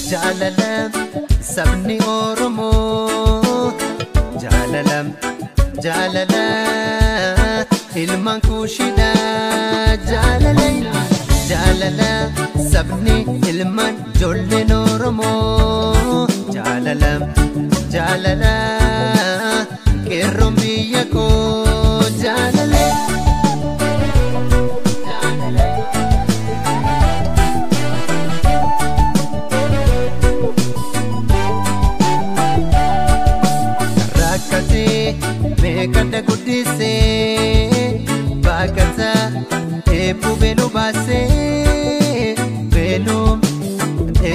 Jaalalam sabni Oromoo Jaalalam jaalala ilmaan kuushidha jaalala sabni ilmaan ijoolleen Oromoo jaalala qeerroon biyya koo jaalala Kada gudise bakata ebu belu base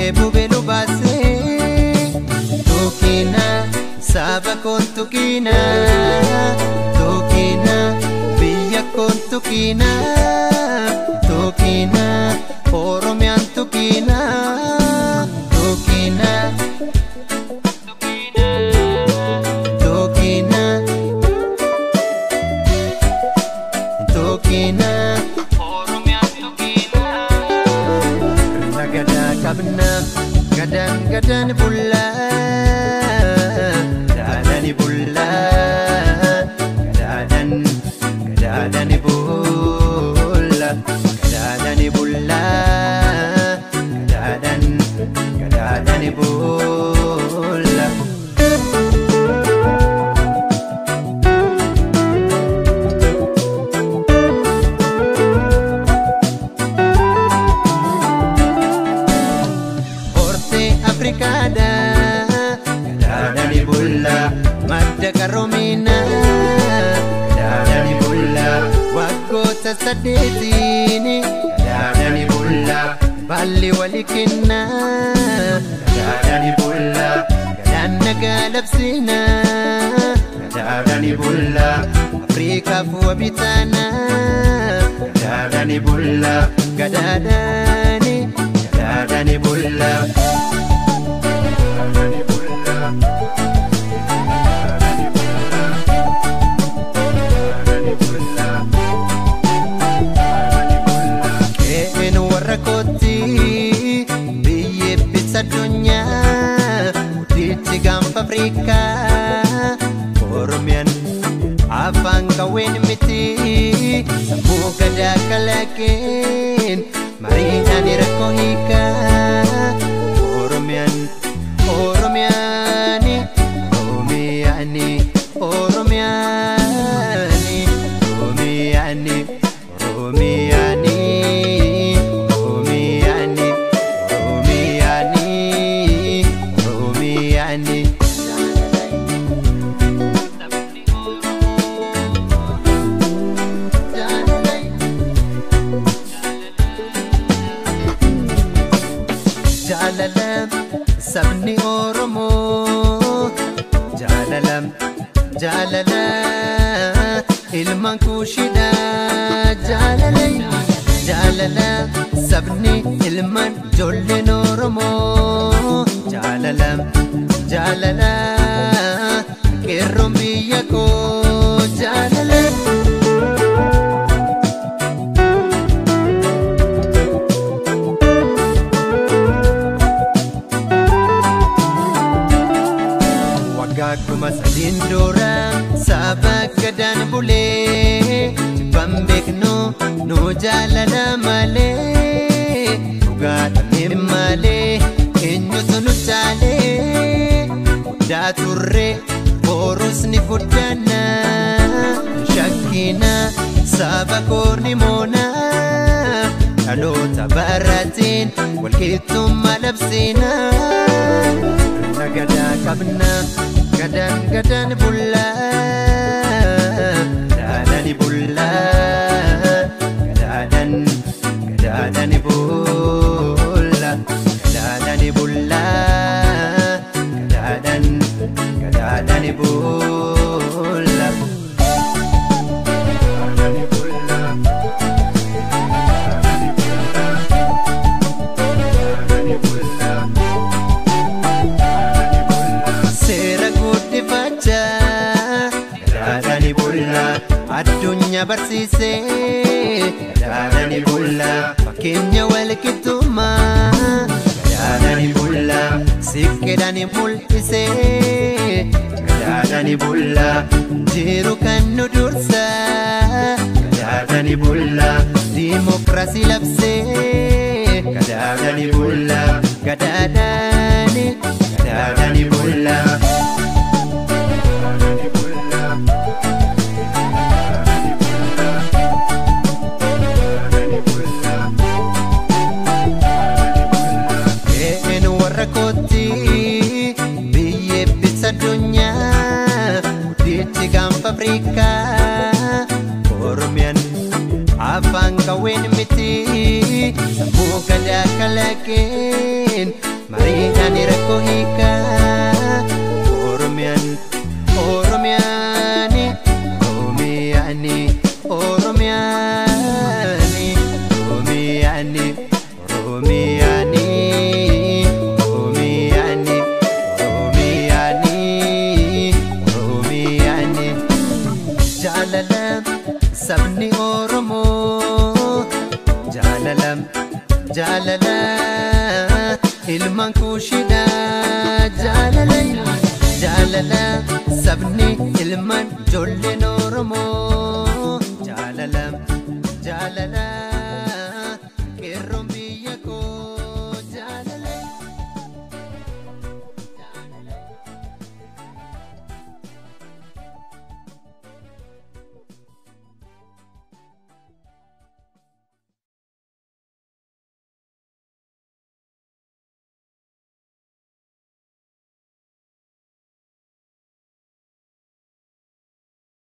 ebu belu base tukina saba kon tukina biya kon tukina Oromian tukina Gadan bulla gadani bulla gadani bulla gadani bulla gadani bulla Afrikada gadani bulla madda karomina gadani bulla wakota sadetini gadani bulla balli walikinna gadani bulla gadanna galabsina gadani bulla Afrika fuwabitana gadani bulla gadani bulla Rakoti biye pizza dunya Udichi gampa Afrika Oromian afang kawin miti Sampu gada kalakin Marina nirakohika Oromiani Jaalalam sabni Oromoo jaalala ilmaan kuushidha jaalala sabni ilmaan ijoolleen Oromoo jaalala qeerroon biyya koo jaalala Akkuma sadiin dura saba gadan bulee jibbaan beeknu nu jaalala malee dhugaadhaan malee eenyutu nu caalee guddaa turre boruus ni guddanna shakkina saba kooni moona dhaloota baratiin walqixxummaa labsiina nagadaa qabna gadan bulla gadani bulla gadani bulla gadani bulla gadani bulla Adunya bersise gadani bulla fakkinya walqixxummaa gadani bulla kedani mul'ise gadaadhani bulla jiru kan nu dursa gadaadhani bulla dimokiraasii labsee gadaadhani bulla gadaadhani bulla Rakoti biye bisa dunia Udici gampa Afrika Oromian Afang kawin miti Sambu kada kalakin Marina nirakuhika Oromiani Oromiani Oromiani Oromiani Jalalam sabni Oromo Jalala ilman kushida Jalala sabni ilman jollen Oromo Jalala Kerrom